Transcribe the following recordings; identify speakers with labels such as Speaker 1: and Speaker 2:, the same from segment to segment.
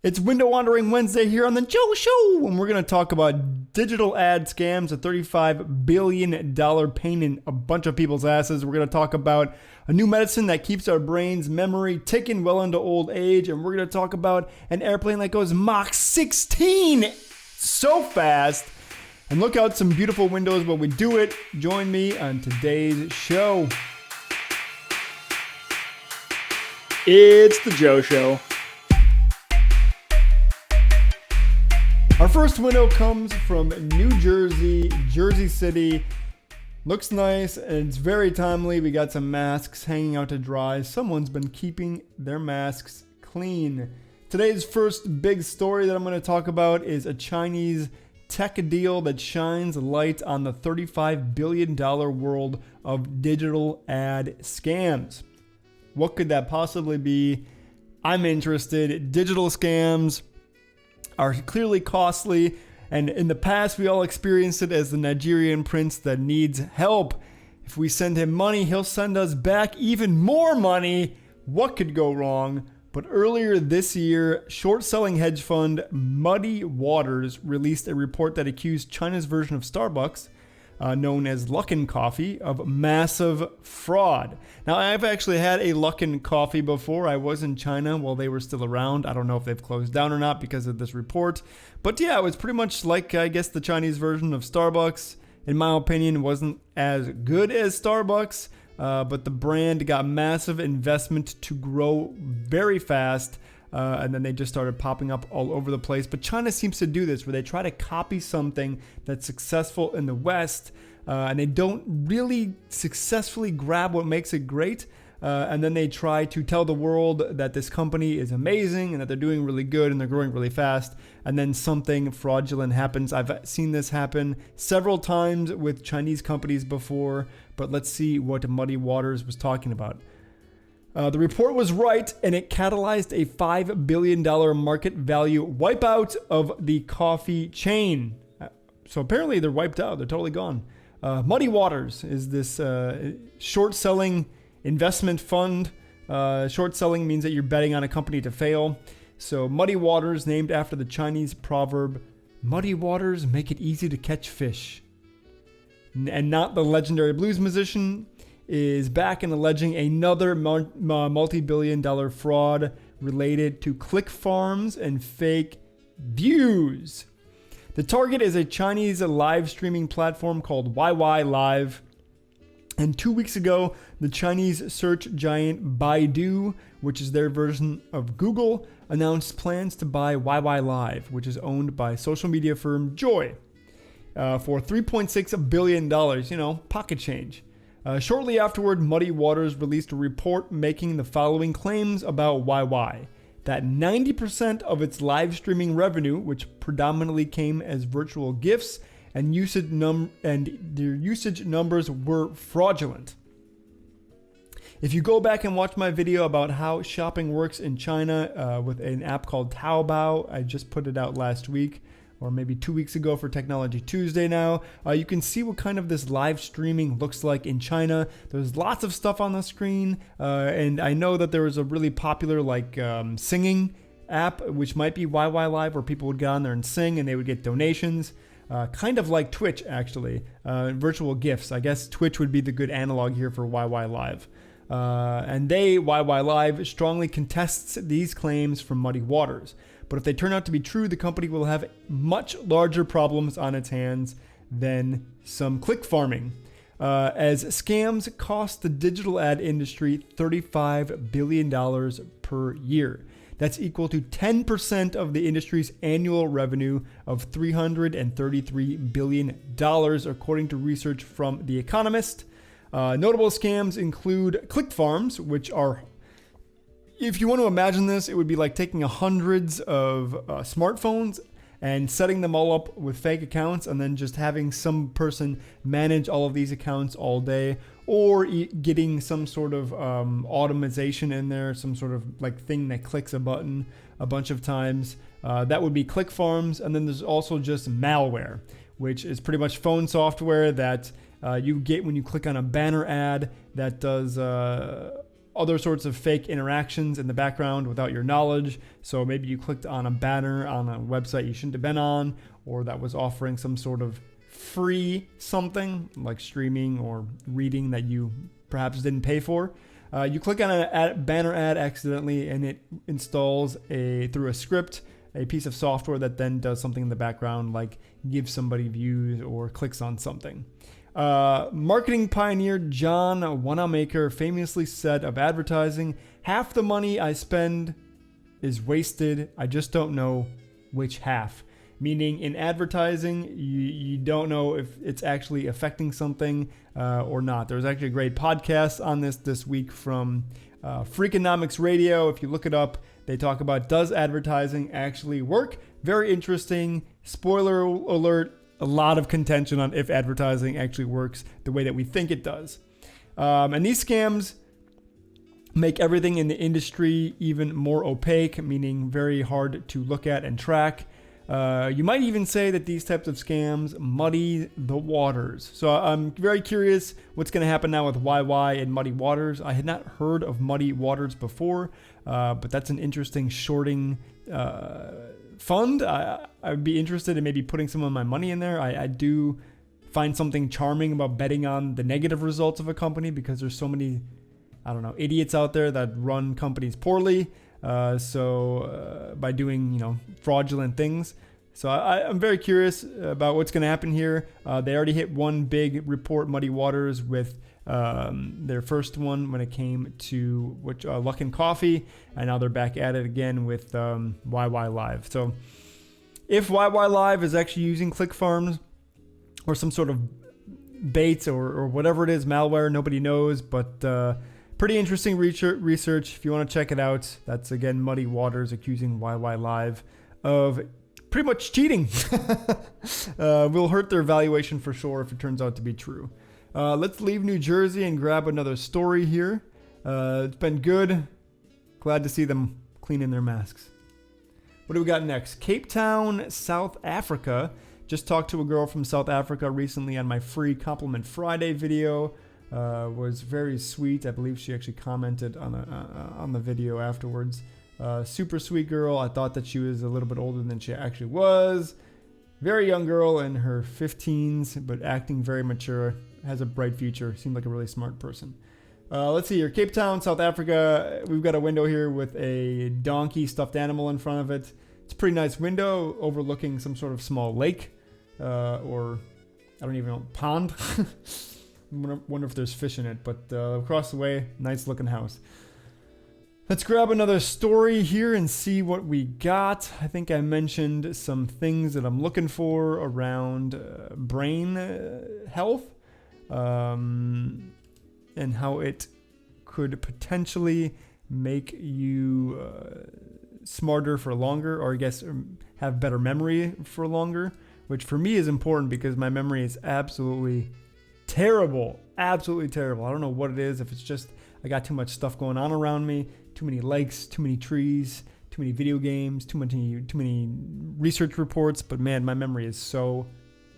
Speaker 1: It's Window Wandering Wednesday here on the Joe Show, and we're going to talk about digital ad scams, a $35 billion pain in a bunch of people's asses. We're going to talk about a new medicine that keeps our brain's memory ticking well into old age, and we're going to talk about an airplane that goes Mach 16 so fast. And look out some beautiful windows while we do it. Join me on today's show.
Speaker 2: It's the Joe Show.
Speaker 1: Our first window comes from New Jersey, Jersey City. Looks nice and it's very timely. We got some masks hanging out to dry. Someone's been keeping their masks clean. Today's first big story that I'm going to talk about is a Chinese tech deal that shines light on the $35 billion world of digital ad scams. What could that possibly be? I'm interested. Digital scams are clearly costly, and in the past we all experienced it as the Nigerian prince that needs help. If we send him money, he'll send us back even more money. What could go wrong? But earlier this year, short-selling hedge fund Muddy Waters released a report that accused China's version of Starbucks, known as Luckin Coffee, of massive fraud. Now, I've actually had a Luckin Coffee before. I was in China while they were still around. I don't know if they've closed down or not because of this report. But yeah, it was pretty much like, I guess, the Chinese version of Starbucks. In my opinion, it wasn't as good as Starbucks, but the brand got massive investment to grow very fast. And then they just started popping up all over the place. But China seems to do this where they try to copy something that's successful in the West, and they don't really successfully grab what makes it great. And then they try to tell the world that this company is amazing and that they're doing really good and they're growing really fast. And then something fraudulent happens. I've seen this happen several times with Chinese companies before. But let's see what Muddy Waters was talking about. The report was right, and it catalyzed a $5 billion market value wipeout of the coffee chain. So apparently they're wiped out. They're totally gone. Muddy Waters is this short-selling investment fund. Short-selling means that you're betting on a company to fail. So Muddy Waters, named after the Chinese proverb, "Muddy waters make it easy to catch fish." And not the legendary blues musician, is back and alleging another multi-billion dollar fraud related to click farms and fake views. The target is a Chinese live streaming platform called YY Live. And 2 weeks ago, the Chinese search giant Baidu, which is their version of Google, announced plans to buy YY Live, which is owned by social media firm Joy, for $3.6 billion, pocket change. Shortly afterward, Muddy Waters released a report making the following claims about YY. That 90% of its live streaming revenue, which predominantly came as virtual gifts, and their usage numbers were fraudulent. If you go back and watch my video about how shopping works in China with an app called Taobao, I just put it out last week, or maybe 2 weeks ago for Technology Tuesday now, you can see what kind of this live streaming looks like in China. There's lots of stuff on the screen, and I know that there was a really popular singing app, which might be YY Live, where people would get on there and sing and they would get donations. Kind of like Twitch, actually. Virtual gifts. I guess Twitch would be the good analog here for YY Live. And YY Live, strongly contests these claims from Muddy Waters. But if they turn out to be true, the company will have much larger problems on its hands than some click farming, as scams cost the digital ad industry $35 billion per year. That's equal to 10% of the industry's annual revenue of $333 billion, according to research from The Economist. Notable scams include click farms, which are, if you want to imagine this, it would be like taking hundreds of smartphones and setting them all up with fake accounts and then just having some person manage all of these accounts all day, or getting some sort of automation in there, some sort of thing that clicks a button a bunch of times. That would be click farms. And then there's also just malware, which is pretty much phone software that you get when you click on a banner ad that does other sorts of fake interactions in the background without your knowledge. So maybe you clicked on a banner on a website you shouldn't have been on, or that was offering some sort of free something like streaming or reading that you perhaps didn't pay for. You click on a banner ad accidentally, and it installs through a script a piece of software that then does something in the background, like gives somebody views or clicks on something. Marketing pioneer John Wanamaker famously said of advertising, "Half the money I spend is wasted. I just don't know which half." Meaning in advertising, you don't know if it's actually affecting something or not. There's actually a great podcast on this week from Freakonomics Radio. If you look it up, they talk about, does advertising actually work? Very interesting. Spoiler alert, a lot of contention on if advertising actually works the way that we think it does. And these scams make everything in the industry even more opaque, meaning very hard to look at and track. You might even say that these types of scams muddy the waters. So I'm very curious what's going to happen now with YY and Muddy Waters. I had not heard of Muddy Waters before, but that's an interesting shorting fund. I'd be interested in maybe putting some of my money in there. I do find something charming about betting on the negative results of a company because there's so many, idiots out there that run companies poorly. By doing, fraudulent things. So I'm very curious about what's going to happen here. They already hit one big report, Muddy Waters, with their first one when it came to Luck and Coffee, and now they're back at it again with YY Live. So if YY Live is actually using click farms or some sort of baits or whatever it is, malware, nobody knows, but pretty interesting research. If you want to check it out, that's again Muddy Waters accusing YY Live of pretty much cheating. Will hurt their valuation for sure if it turns out to be true. Let's leave New Jersey and grab another story here. It's been good. Glad to see them cleaning their masks. What do we got next? Cape Town, South Africa. Just talked to a girl from South Africa recently on my free Compliment Friday video. Was very sweet. I believe she actually commented on the video afterwards. Super sweet girl. I thought that she was a little bit older than she actually was. Very young girl in her 15s, but acting very mature. Has a bright future. Seemed like a really smart person. Let's see here. Cape Town, South Africa. We've got a window here with a donkey stuffed animal in front of it. It's a pretty nice window overlooking some sort of small lake or I don't even know, pond. Wonder if there's fish in it, but across the way, nice looking house. Let's grab another story here and see what we got. I think I mentioned some things that I'm looking for around brain health and how it could potentially make you smarter for longer, or I guess have better memory for longer, which for me is important because my memory is absolutely terrible. Absolutely terrible. I don't know what it is. If it's just I got too much stuff going on around me, too many lakes, too many trees, too many video games, too many research reports. But man, my memory is so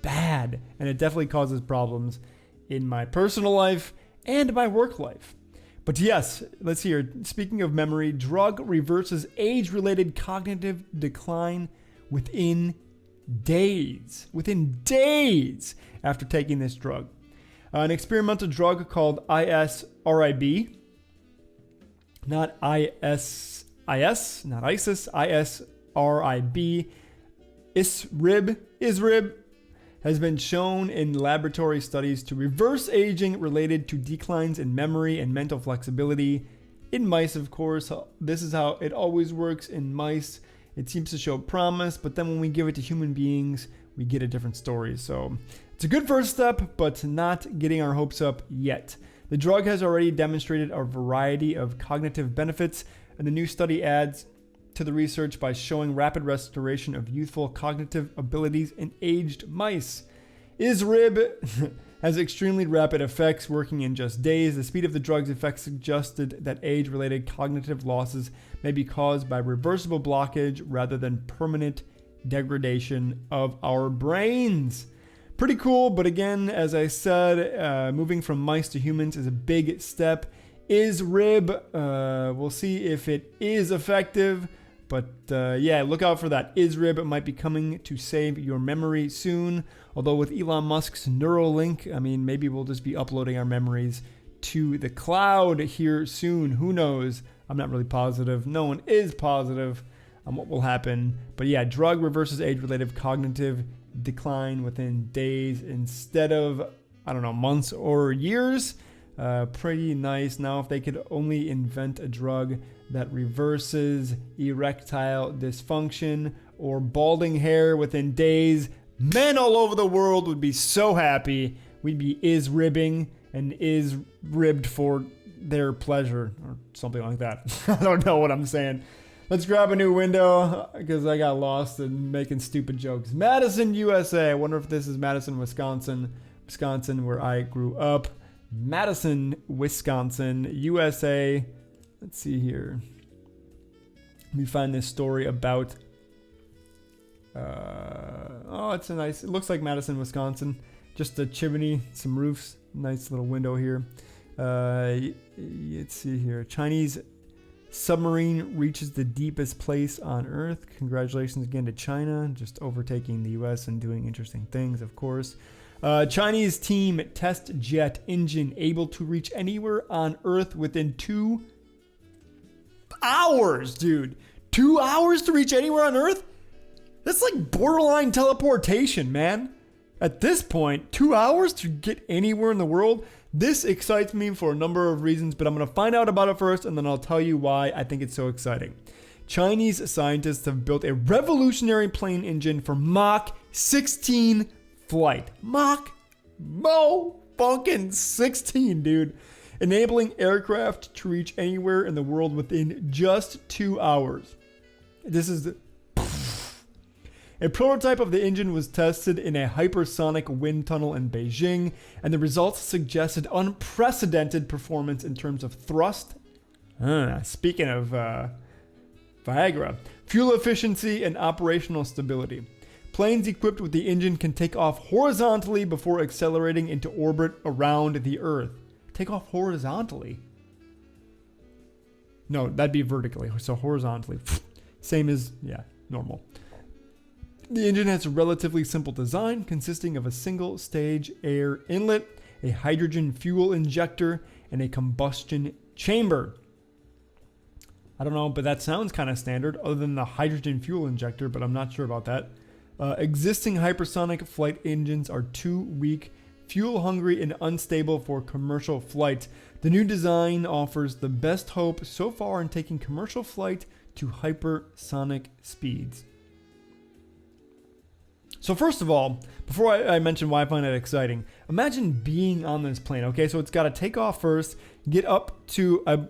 Speaker 1: bad, and it definitely causes problems in my personal life and my work life. But yes, let's see here. Speaking of memory, drug reverses age-related cognitive decline within days. Within days after taking this drug. An experimental drug called ISRIB, not ISIS, not ISIS, ISRIB, ISRIB, has been shown in laboratory studies to reverse aging related to declines in memory and mental flexibility. In mice, of course, this is how it always works in mice. It seems to show promise, but then when we give it to human beings, we get a different story. So it's a good first step, but not getting our hopes up yet. The drug has already demonstrated a variety of cognitive benefits, and the new study adds to the research by showing rapid restoration of youthful cognitive abilities in aged mice. ISRIB has extremely rapid effects, working in just days. The speed of the drug's effects suggested that age-related cognitive losses may be caused by reversible blockage rather than permanent degradation of our brains. Pretty cool, but again, as I said, moving from mice to humans is a big step ISRIB. We'll see if it is effective. But yeah, look out for that ISRIB. It might be coming to save your memory soon. Although with Elon Musk's Neuralink, I mean, maybe we'll just be uploading our memories to the cloud here soon. Who knows? I'm not really positive. No one is positive on what will happen. But yeah, drug reverses age-related cognitive decline within days instead of, I don't know, months or years. Pretty nice. Now, if they could only invent a drug that reverses erectile dysfunction or balding hair within days, men all over the world would be so happy. We'd be is-ribbing and is-ribbed for their pleasure or something like that. I don't know what I'm saying. Let's grab a new window because I got lost in making stupid jokes. Madison, USA. I wonder if this is Madison, Wisconsin. Wisconsin, where I grew up. Madison, Wisconsin, USA. Let's see here. Let me find this story about. Oh, it's a nice. It looks like Madison, Wisconsin. Just a chimney, some roofs. Nice little window here. Let's see here. Chinese submarine reaches the deepest place on Earth. Congratulations again to China, just overtaking the U.S. and doing interesting things, of course. Chinese team test jet engine able to reach anywhere on Earth within 2 hours, dude. 2 hours to reach anywhere on Earth? That's like borderline teleportation, man. At this point, 2 hours to get anywhere in the world? This excites me for a number of reasons, but I'm going to find out about it first, and then I'll tell you why I think it's so exciting. Chinese scientists have built a revolutionary plane engine for Mach 16 flight. Mach funkin' 16, dude. Enabling aircraft to reach anywhere in the world within just 2 hours. This is a prototype of the engine was tested in a hypersonic wind tunnel in Beijing, and the results suggested unprecedented performance in terms of thrust. Speaking of Viagra, fuel efficiency and operational stability. Planes equipped with the engine can take off horizontally before accelerating into orbit around the Earth. Take off horizontally? No, that'd be vertically, so horizontally. Same as, yeah, normal. The engine has a relatively simple design consisting of a single stage air inlet, a hydrogen fuel injector, and a combustion chamber. I don't know, but that sounds kind of standard other than the hydrogen fuel injector, but I'm not sure about that. Existing hypersonic flight engines are too weak, fuel hungry, and unstable for commercial flight. The new design offers the best hope so far in taking commercial flight to hypersonic speeds. So first of all, before I mention why I find it exciting, imagine being on this plane, okay? So it's got to take off first, get up to a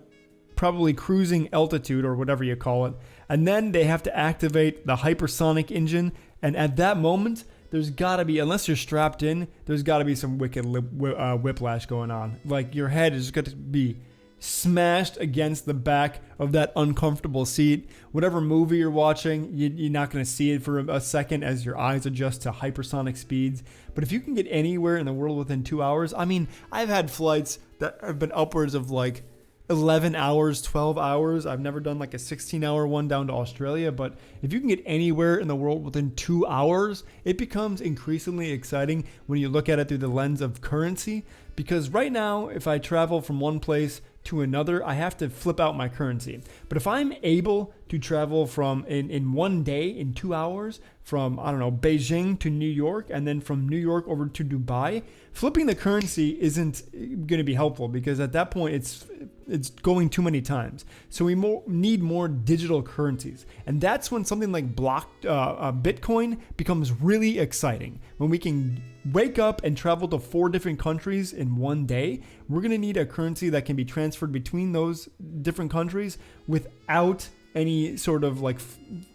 Speaker 1: probably cruising altitude or whatever you call it, and then they have to activate the hypersonic engine, and at that moment, there's got to be, unless you're strapped in, there's got to be some wicked whiplash going on. Like your head is going to be smashed against the back of that uncomfortable seat. Whatever movie you're watching, you're not going to see it for a second as your eyes adjust to hypersonic speeds. But if you can get anywhere in the world within 2 hours, I mean, I've had flights that have been upwards of like 11 hours, 12 hours. I've never done like a 16-hour one down to Australia, but if you can get anywhere in the world within 2 hours, it becomes increasingly exciting when you look at it through the lens of currency. Because right now, if I travel from one place to another, I have to flip out my currency. But if I'm able to travel from in one day, in 2 hours, from, I don't know, Beijing to New York, and then from New York over to Dubai, flipping the currency isn't going to be helpful because at that point it's going too many times. So we need more digital currencies. And that's when something like Bitcoin becomes really exciting. When we can wake up and travel to 4 different countries in one day, we're going to need a currency that can be transferred between those different countries without any sort of like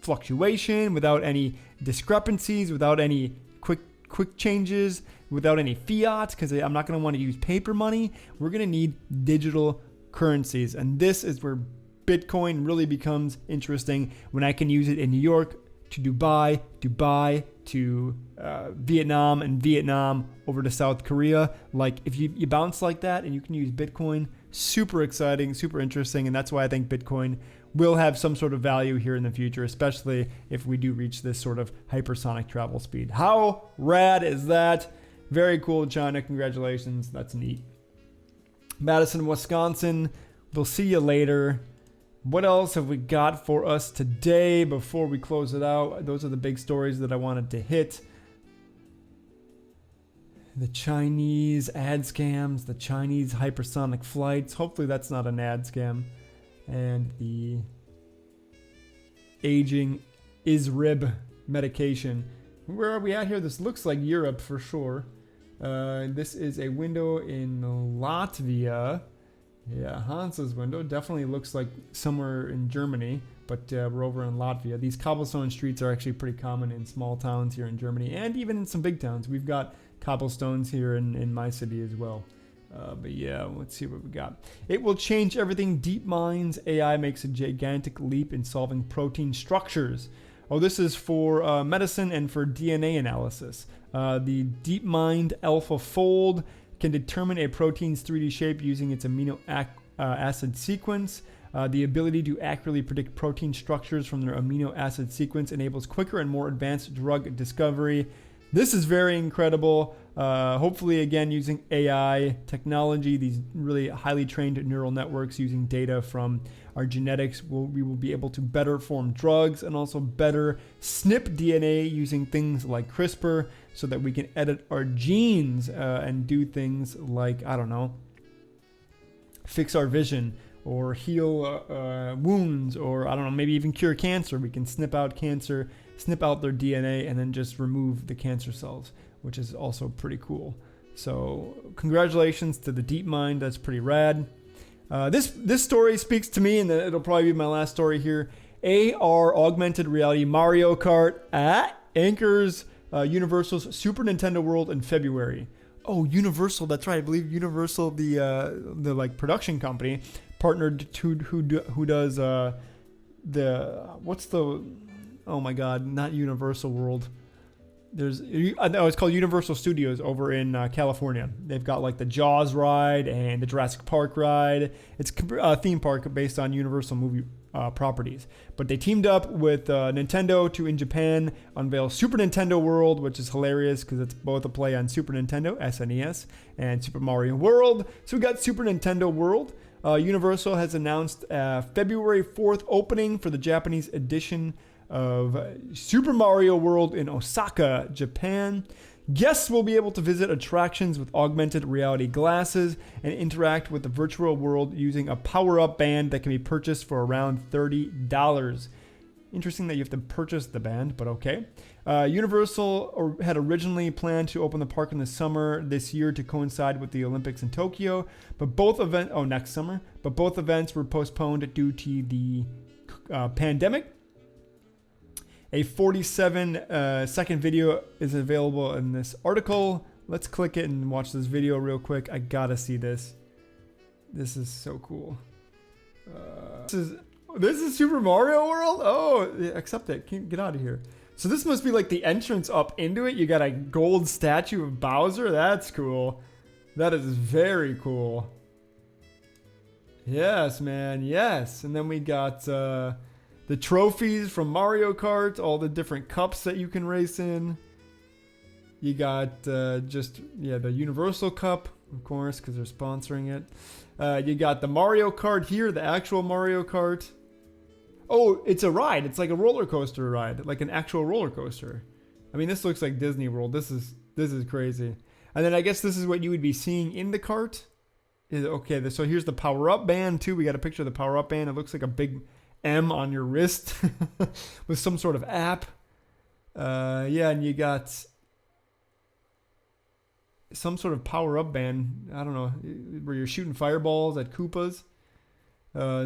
Speaker 1: fluctuation, without any discrepancies, without any quick changes, without any fiat, because I'm not going to want to use paper money. We're going to need digital currencies. And this is where Bitcoin really becomes interesting, when I can use it in New York to Dubai to Vietnam, and Vietnam over to South Korea. Like if you bounce like that and you can use Bitcoin, super exciting, super interesting, and that's why I think Bitcoin will have some sort of value here in the future, especially if we do reach this sort of hypersonic travel speed. How rad is that? Very cool, China. Congratulations. That's neat. Madison, Wisconsin. We'll see you later. What else have we got for us today before we close it out? Those are the big stories that I wanted to hit. The Chinese ad scams, the Chinese hypersonic flights. Hopefully that's not an ad scam. And the aging ISRIB medication. Where are we at here? This looks like Europe for sure. This is a window in Latvia. Yeah, Hans's window definitely looks like somewhere in Germany, but we're over in Latvia. These cobblestone streets are actually pretty common in small towns here in Germany and even in some big towns. We've got cobblestones here in my city as well. But yeah, let's see what we got. It will change everything. DeepMind's AI makes a gigantic leap in solving protein structures. Oh, this is for medicine and for DNA analysis. The DeepMind AlphaFold can determine a protein's 3D shape using its amino acid sequence. The ability to accurately predict protein structures from their amino acid sequence enables quicker and more advanced drug discovery. This is very incredible. Hopefully, again, using AI technology, these really highly trained neural networks using data from our genetics, we will be able to better form drugs and also better snip DNA using things like CRISPR so that we can edit our genes and do things like, I don't know, fix our vision or heal wounds, or I don't know, maybe even cure cancer. We can snip out cancer, snip out their DNA, and then just remove the cancer cells, which is also pretty cool. So congratulations to the DeepMind. That's pretty rad. This story speaks to me, and it'll probably be my last story here. AR augmented reality Mario Kart anchors Universal's Super Nintendo World in February. Oh, Universal, that's right. I believe Universal, the like production company, partnered to who does oh my god, not Universal World. It's called Universal Studios over in California. They've got like the Jaws ride and the Jurassic Park ride. It's a theme park based on Universal movie properties. But they teamed up with Nintendo to, in Japan, unveil Super Nintendo World, which is hilarious because it's both a play on Super Nintendo, SNES, and Super Mario World. So we got Super Nintendo World. Universal has announced February 4th opening for the Japanese edition of Super Mario World in Osaka, Japan. Guests will be able to visit attractions with augmented reality glasses and interact with the virtual world using a power-up band that can be purchased for around $30. Interesting that you have to purchase the band, but okay. Universal had originally planned to open the park in the summer this year to coincide with the Olympics in Tokyo, but next summer. But both events were postponed due to the pandemic. A 47-second video is available in this article. Let's click it and watch this video real quick. I gotta see this. This is so cool. This is Super Mario World? Oh, accept it. Get out of here. So this must be like the entrance up into it. You got a gold statue of Bowser. That's cool. That is very cool. Yes, man. Yes. And then we got the trophies from Mario Kart, all the different cups that you can race in. You got the Universal Cup, of course, because they're sponsoring it. You got the Mario Kart here, the actual Mario Kart. Oh, it's a ride. It's like a roller coaster ride, like an actual roller coaster. I mean, this looks like Disney World. This is crazy. And then I guess this is what you would be seeing in the cart. Okay, so here's the power-up band too. We got a picture of the power-up band. It looks like a big M on your wrist with some sort of app. Yeah, and you got some sort of power-up band. I don't know, where you're shooting fireballs at KOOPA'S.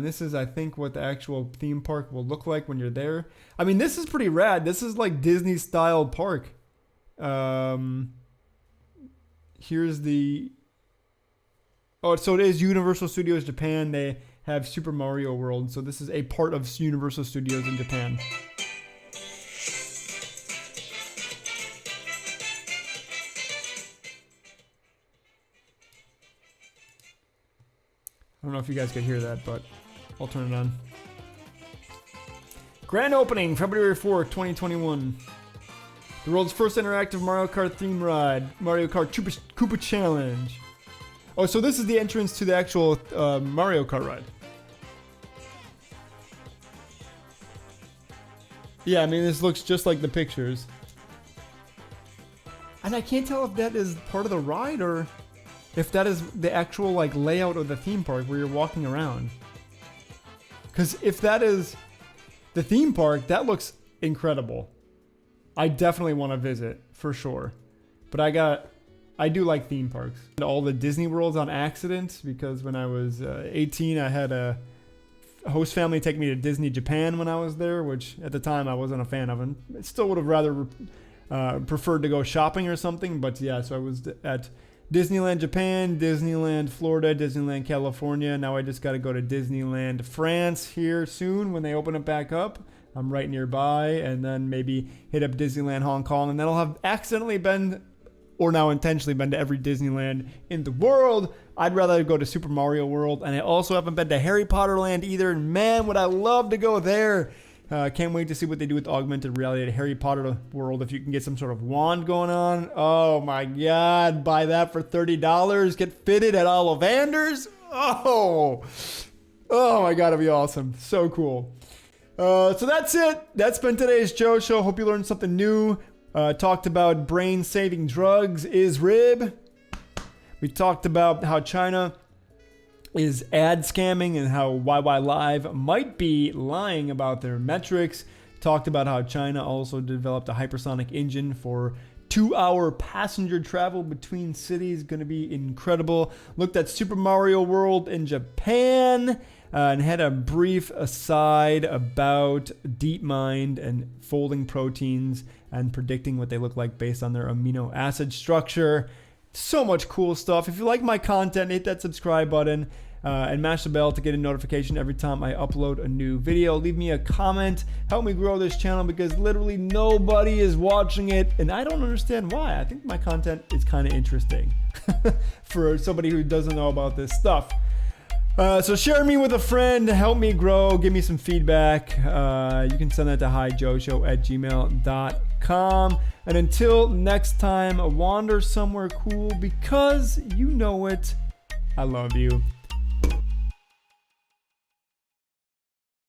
Speaker 1: This is, I think, what the actual theme park will look like when you're there. I mean, this is pretty rad. This is like Disney-style park. Here's the... Oh, so it is Universal Studios Japan. They have Super Mario World. So this is a part of Universal Studios in Japan. I don't know if you guys could hear that, but I'll turn it on. Grand opening, February 4th, 2021. The world's first interactive Mario Kart theme ride, Mario Kart Koopa Challenge. Oh, so this is the entrance to the actual Mario Kart ride. Yeah, I mean, this looks just like the pictures. And I can't tell if that is part of the ride or if that is the actual like layout of the theme park where you're walking around. Because if that is the theme park, that looks incredible. I definitely want to visit for sure. But I do like theme parks. All the Disney Worlds on accident because when I was 18, I had a host family take me to Disney Japan when I was there, which at the time I wasn't a fan of, and I still would have rather preferred to go shopping or something. But yeah, so I was at Disneyland Japan, Disneyland Florida, Disneyland California. Now I just got to go to Disneyland France here soon when they open it back up. I'm right nearby, and then maybe hit up Disneyland Hong Kong, and then I'll have accidentally been, or now intentionally been, to every Disneyland in the world. I'd rather go to Super Mario World, and I also haven't been to Harry Potter Land either, and man, would I love to go there. Can't wait to see what they do with augmented reality at Harry Potter World. If you can get some sort of wand going on, oh my god, buy that for $30, get fitted at Ollivander's. Oh my god, it'd be awesome. So cool. So that's it. That's been today's Joe Show. Hope you learned something new. Talked about brain-saving drugs, ISRIB. We talked about how China is ad scamming and how YY Live might be lying about their metrics. Talked about how China also developed a hypersonic engine for 2-hour passenger travel between cities. Going to be incredible. Looked at Super Mario World in Japan. And had a brief aside about DeepMind and folding proteins and predicting what they look like based on their amino acid structure. So much cool stuff. If you like my content, hit that subscribe button and mash the bell to get a notification every time I upload a new video. Leave me a comment. Help me grow this channel because literally nobody is watching it, and I don't understand why. I think my content is kind of interesting for somebody who doesn't know about this stuff. So share me with a friend, help me grow, give me some feedback. You can send that to hijoeshow@gmail.com. And until next time, wander somewhere cool because you know it. I love you.